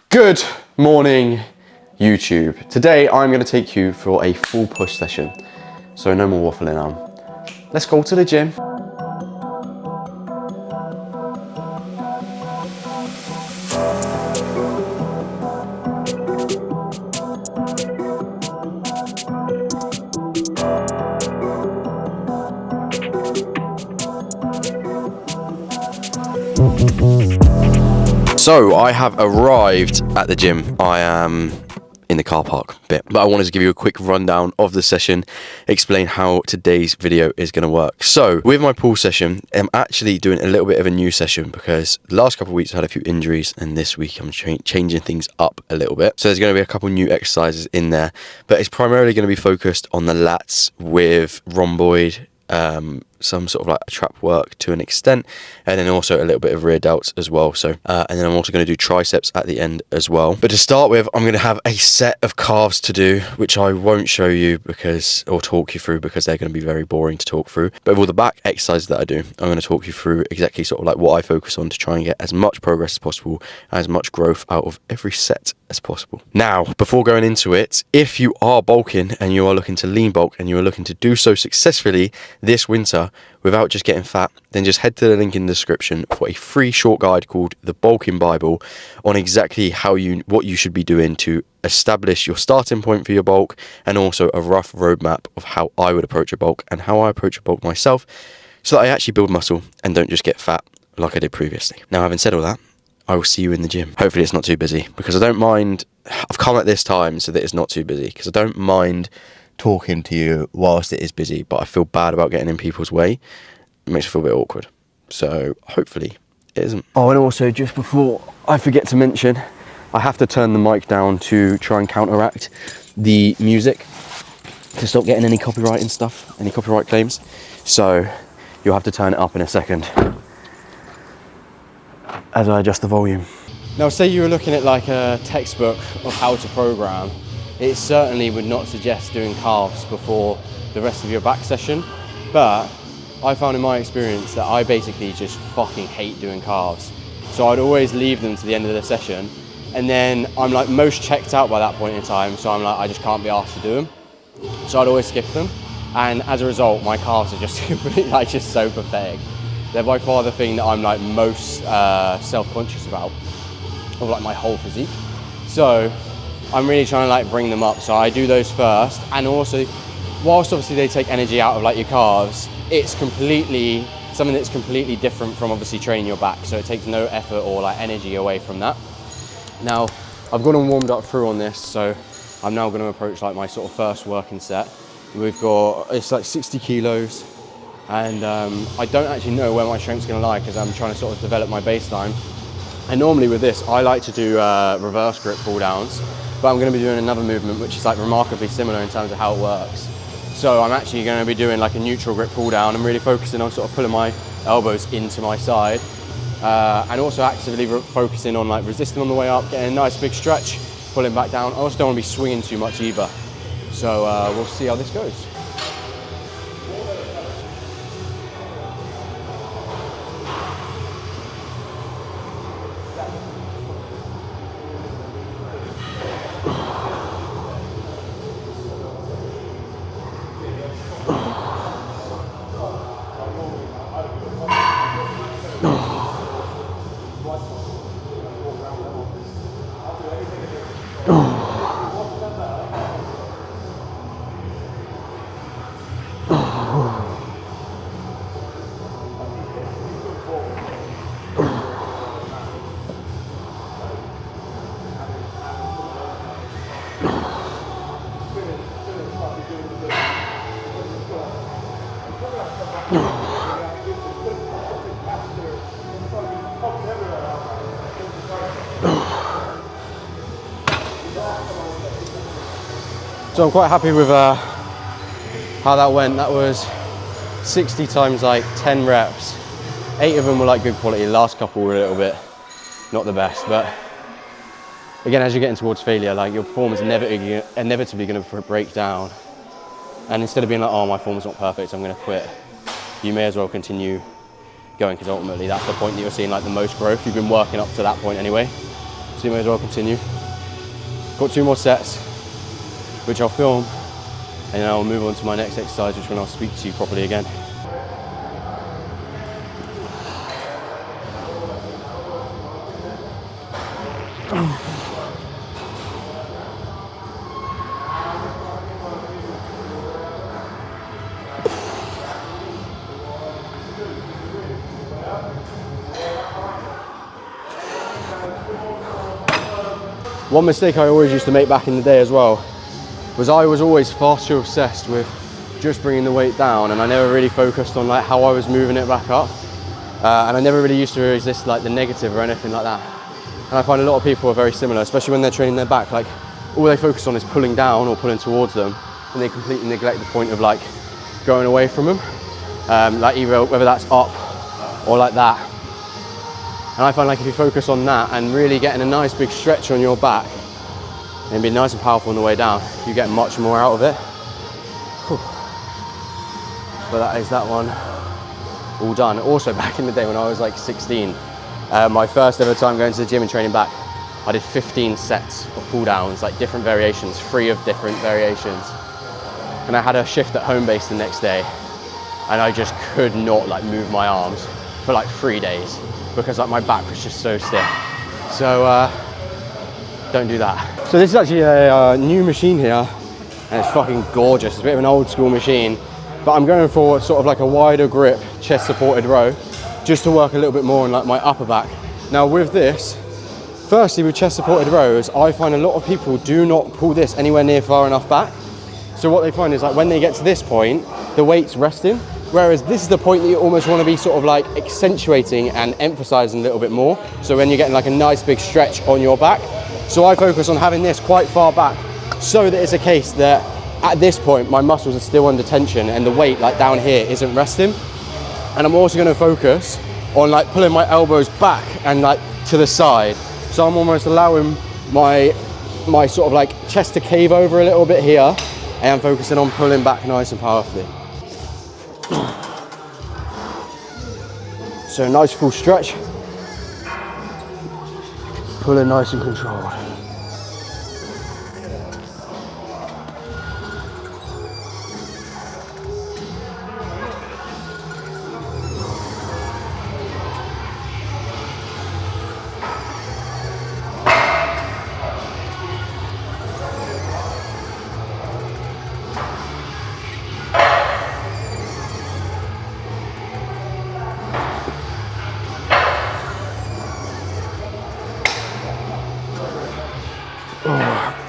Good morning, YouTube. Today I'm going to take you for a full push session, so no more waffling on. Let's go to the gym. So I have arrived at the gym. I am in the car park bit, but I wanted to give you a quick rundown of the session, explain how today's video is going to work. So with my pull session, I'm actually doing a little bit of a new session because the last couple of weeks I had a few injuries, and this week I'm changing things up a little bit. So there's going to be a couple new exercises in there, but it's primarily going to be focused on the lats with rhomboid, some sort of like trap work to an extent, and then also a little bit of rear delts as well. So and then I'm also going to do triceps at the end as well. But to start with, I'm going to have a set of calves to do, which I won't show you or talk you through, because they're going to be very boring to talk through. But with all the back exercises that I do, I'm going to talk you through exactly sort of like what I focus on to try and get as much progress as possible, as much growth out of every set as possible. Now, before going into it, if you are bulking and you are looking to lean bulk and you are looking to do so successfully this winter without just getting fat, then just head to the link in the description for a free short guide called the Bulking Bible on exactly what you should be doing to establish your starting point for your bulk, and also a rough roadmap of how I would approach a bulk and how I approach a bulk myself, so that I actually build muscle and don't just get fat like I did previously. Now, having said all that, I will see you in the gym. Hopefully it's not too busy, because I don't mind. I've come at this time so that it's not too busy, because I don't mind talking to you whilst it is busy, but I feel bad about getting in people's way. It makes me feel a bit awkward. So hopefully it isn't. Oh, and also, just before I forget to mention, I have to turn the mic down to try and counteract the music to stop getting any copyright stuff, any copyright claims. So you'll have to turn it up in a second as I adjust the volume. Now, say you were looking at like a textbook of how to program, it certainly would not suggest doing calves before the rest of your back session. But I found in my experience that I basically just fucking hate doing calves. So I'd always leave them to the end of the session, and then I'm like most checked out by that point in time, so I'm like, I just can't be asked to do them. So I'd always skip them, and as a result, my calves are just like just so pathetic. They're by far the thing that I'm like most self-conscious about of like my whole physique. So I'm really trying to like bring them up. So I do those first, and also, whilst obviously they take energy out of like your calves, it's completely something that's completely different from obviously training your back. So it takes no effort or like energy away from that. Now, I've gone and warmed up through on this, so I'm now going to approach like my sort of first working set. It's like 60 kilos. And I don't actually know where my strength's going to lie, because I'm trying to sort of develop my baseline. And normally with this, I like to do reverse grip pull downs, but I'm going to be doing another movement which is like remarkably similar in terms of how it works. So I'm actually going to be doing like a neutral grip pull down. I'm really focusing on sort of pulling my elbows into my side, and also actively focusing on like resisting on the way up, getting a nice big stretch, pulling back down. I also don't want to be swinging too much either. So we'll see how this goes. So I'm quite happy with how that went. That was 60 times like 10 reps. 8 of them were like good quality. The last couple were a little bit not the best, but again, as you're getting towards failure, like your form is inevitably going to break down. And instead of being like, oh, my form's not perfect, so I'm going to quit, you may as well continue going, because ultimately that's the point that you're seeing like the most growth. You've been working up to that point anyway. so you may as well continue. Got 2 more sets, which I'll film, and then I'll move on to my next exercise, which when I'll speak to you properly again. One mistake I always used to make back in the day as well was I was always far too obsessed with just bringing the weight down, and I never really focused on like how I was moving it back up, and I never really used to resist like the negative or anything like that. And I find a lot of people are very similar, especially when they're training their back. Like all they focus on is pulling down or pulling towards them, and they completely neglect the point of like going away from them, like either whether that's up or like that. And I find like if you focus on that and really getting a nice big stretch on your back and be nice and powerful on the way down, you get much more out of it. Whew. But that is that one all done. Also back in the day when I was like 16, my first ever time going to the gym and training back, I did 15 sets of pull downs, like different variations, 3 of different variations. And I had a shift at home base the next day, and I just could not like move my arms for like 3 days. Because like my back was just so stiff. So don't do that. So this is actually a new machine here, and it's fucking gorgeous. It's a bit of an old school machine, but I'm going for sort of like a wider grip chest supported row, just to work a little bit more on like my upper back. Now with this, firstly with chest supported rows, I find a lot of people do not pull this anywhere near far enough back. So what they find is like when they get to this point, the weight's resting. Whereas this is the point that you almost want to be sort of like accentuating and emphasizing a little bit more. So when you're getting like a nice big stretch on your back. So I focus on having this quite far back, so that it's a case that at this point my muscles are still under tension and the weight like down here isn't resting. And I'm also going to focus on like pulling my elbows back and like to the side. So I'm almost allowing my sort of like chest to cave over a little bit here, and I'm focusing on pulling back nice and powerfully. So a nice full stretch, pulling nice and controlled.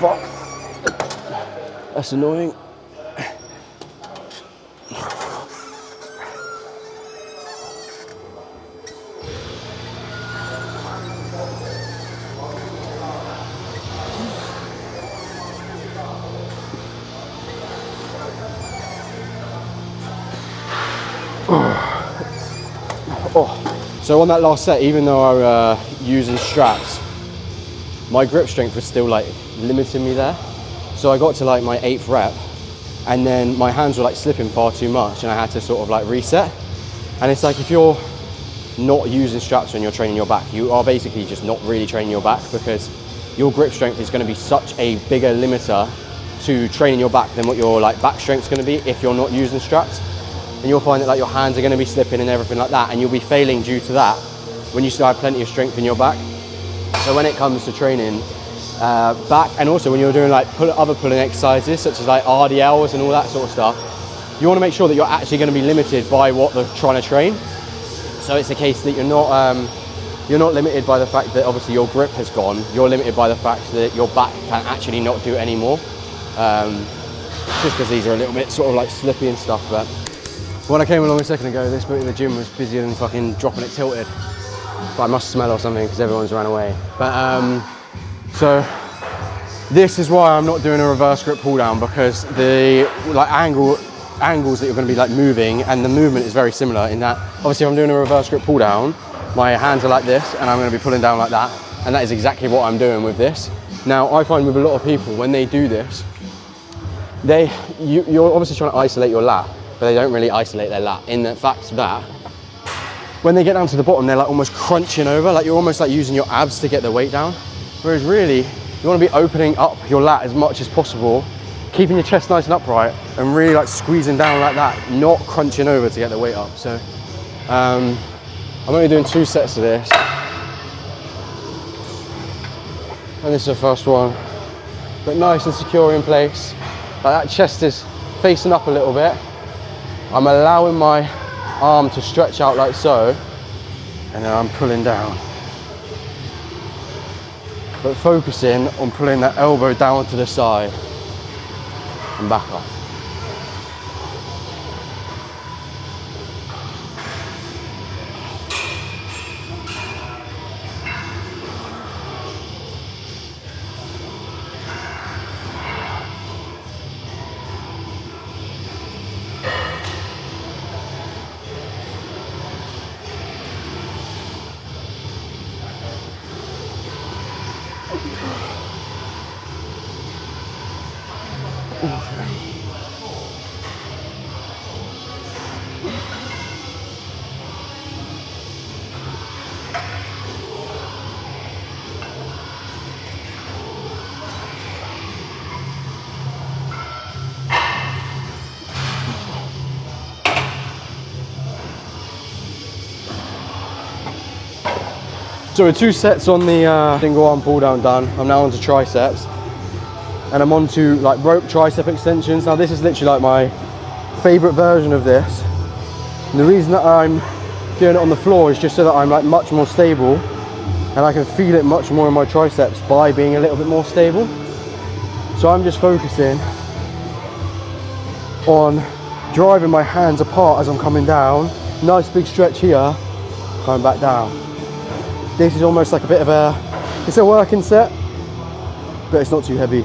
Fuck. That's annoying. So on that last set, even though I was using straps, my grip strength was still like limiting me there. So I got to like my 8th rep, and then my hands were like slipping far too much, and I had to sort of like reset. And it's like if you're not using straps when you're training your back, you are basically just not really training your back, because your grip strength is going to be such a bigger limiter to training your back than what your like back strength is going to be if you're not using straps. And you'll find that like your hands are going to be slipping and everything like that, and you'll be failing due to that when you still have plenty of strength in your back. So when it comes to training back, and also when you're doing like other pulling exercises such as like RDLs and all that sort of stuff, you want to make sure that you're actually going to be limited by what they're trying to train. So it's a case that you're not limited by the fact that obviously your grip has gone. You're limited by the fact that your back can actually not do it anymore. Just because these are a little bit sort of like slippy and stuff. But when I came along a second ago, this bit of the gym was busier than fucking dropping it tilted. But I must smell or something because everyone's run away. But so this is why I'm not doing a reverse grip pull down, because the like angles that you're going to be like moving, and the movement is very similar in that obviously if I'm doing a reverse grip pull down, my hands are like this and I'm going to be pulling down like that, and that is exactly what I'm doing with this. Now I find with a lot of people when they do this, you're obviously trying to isolate your lat, but they don't really isolate their lat, in the fact that when they get down to the bottom they're like almost crunching over, like you're almost like using your abs to get the weight down. Whereas really, you want to be opening up your lat as much as possible, keeping your chest nice and upright, and really like squeezing down like that, not crunching over to get the weight up. So I'm only doing 2 sets of this. And this is the first one. But nice and secure in place. Like that chest is facing up a little bit. I'm allowing my arm to stretch out like so, and then I'm pulling down. But focusing on pulling that elbow down to the side and back up. So with 2 sets on the single arm pull down done, I'm now onto triceps, and I'm onto like rope tricep extensions. Now this is literally like my favorite version of this. And the reason that I'm doing it on the floor is just so that I'm like much more stable, and I can feel it much more in my triceps by being a little bit more stable. So I'm just focusing on driving my hands apart as I'm coming down. Nice big stretch here, coming back down. This is almost like a bit of it's a working set, but it's not too heavy.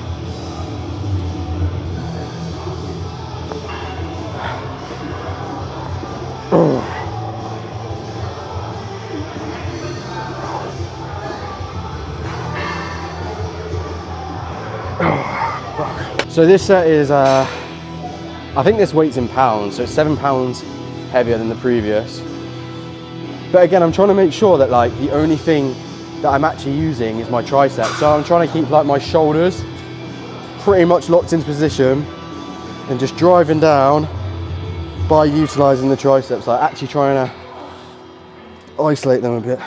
So this set is, I think this weight's in pounds, so it's 7 pounds heavier than the previous. But again, I'm trying to make sure that like the only thing that I'm actually using is my tricep. So I'm trying to keep like my shoulders pretty much locked into position and just driving down by utilizing the triceps, like actually trying to isolate them a bit.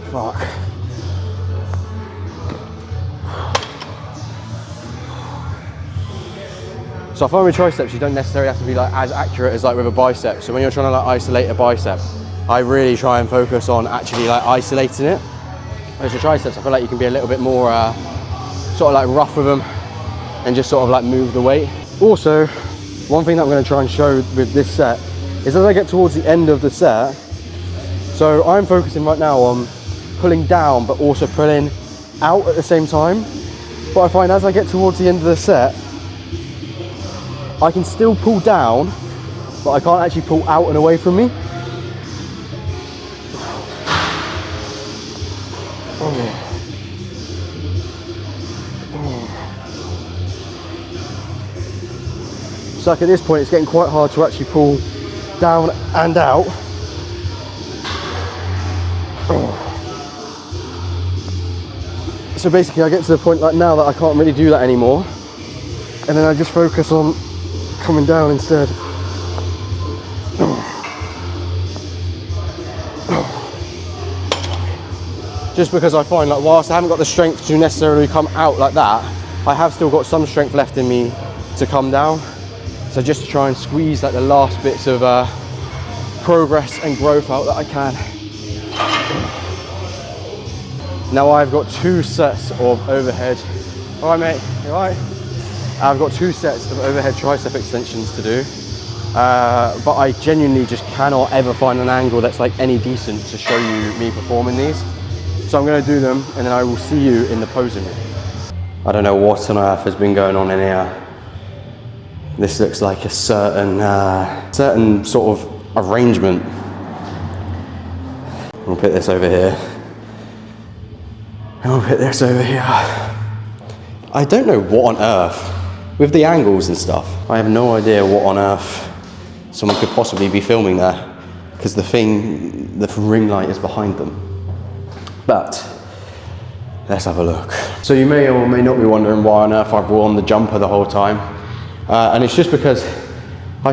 Fuck. So I find with triceps you don't necessarily have to be like as accurate as like with a bicep. So when you're trying to like isolate a bicep, I really try and focus on actually like isolating it. Whereas the triceps, I feel like you can be a little bit more sort of like rough with them and just sort of like move the weight. Also, one thing that I'm going to try and show with this set is as I get towards the end of the set, so I'm focusing right now on pulling down but also pulling out at the same time. But I find as I get towards the end of the set, I can still pull down, but I can't actually pull out and away from me. So like at this point it's getting quite hard to actually pull down and out. So basically I get to the point like now that I can't really do that anymore, and then I just focus on coming down instead. Just because I find like whilst I haven't got the strength to necessarily come out like that, I have still got some strength left in me to come down. So just to try and squeeze like the last bits of progress and growth out that I can. Now I've got 2 sets of overhead. All right, mate, you all right? I've got 2 sets of overhead tricep extensions to do, but I genuinely just cannot ever find an angle that's like any decent to show you me performing these. So I'm going to do them and then I will see you in the posing room. I don't know what on earth has been going on in here. This looks like a certain sort of arrangement. I'll put this over here. And I'll put this over here. I don't know what on earth, with the angles and stuff, I have no idea what on earth someone could possibly be filming there, because the ring light is behind them. But let's have a look. So you may or may not be wondering why on earth I've worn the jumper the whole time. And it's just because I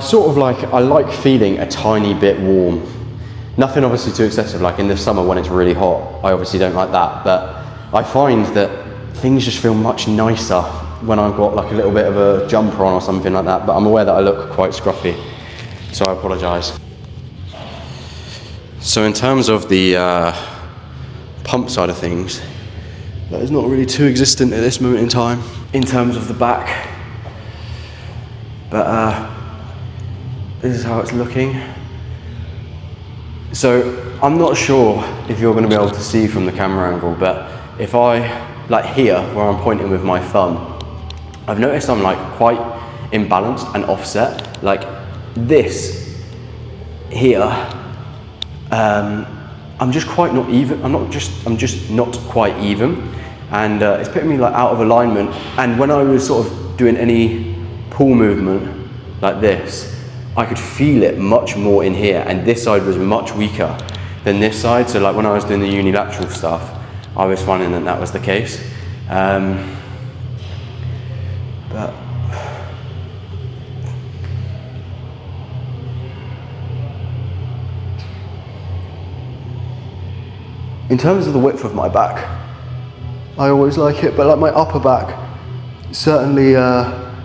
like feeling a tiny bit warm. Nothing obviously too excessive, like in the summer when it's really hot, I obviously don't like that, but I find that things just feel much nicer when I've got like a little bit of a jumper on or something like that, but I'm aware that I look quite scruffy, so I apologise. So in terms of the pump side of things, that is not really too existent at this moment in time, in terms of the back, but this is how it's looking. So I'm not sure if you're going to be able to see from the camera angle, but if I, like here, where I'm pointing with my thumb, I've noticed I'm like quite imbalanced and offset. Like this here, I'm just quite not even. I'm just not quite even, and it's putting me like out of alignment. And when I was sort of doing any pull movement like this, I could feel it much more in here, and this side was much weaker than this side. So like when I was doing the unilateral stuff, I was finding that that was the case. But in terms of the width of my back, I always like it, but like my upper back certainly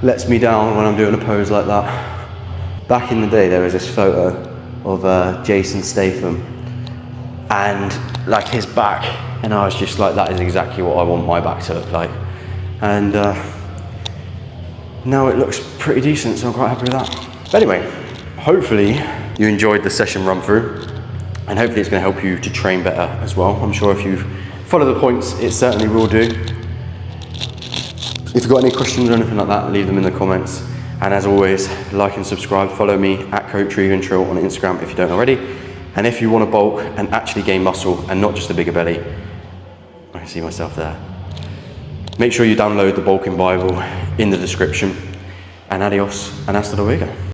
lets me down when I'm doing a pose like that. Back in the day, there was this photo of Jason Statham and like his back, and I was just like, that is exactly what I want my back to look like. And now it looks pretty decent, so I'm quite happy with that. But anyway, hopefully you enjoyed the session run through, and hopefully it's going to help you to train better as well. I'm sure if you follow the points, it certainly will do. If you've got any questions or anything like that, leave them in the comments. And as always, like and subscribe. Follow me at Coach Regan Trill on Instagram if you don't already. And if you want to bulk and actually gain muscle and not just a bigger belly, I can see myself there, make sure you download the Bulking Bible in the description. And adios and hasta luego.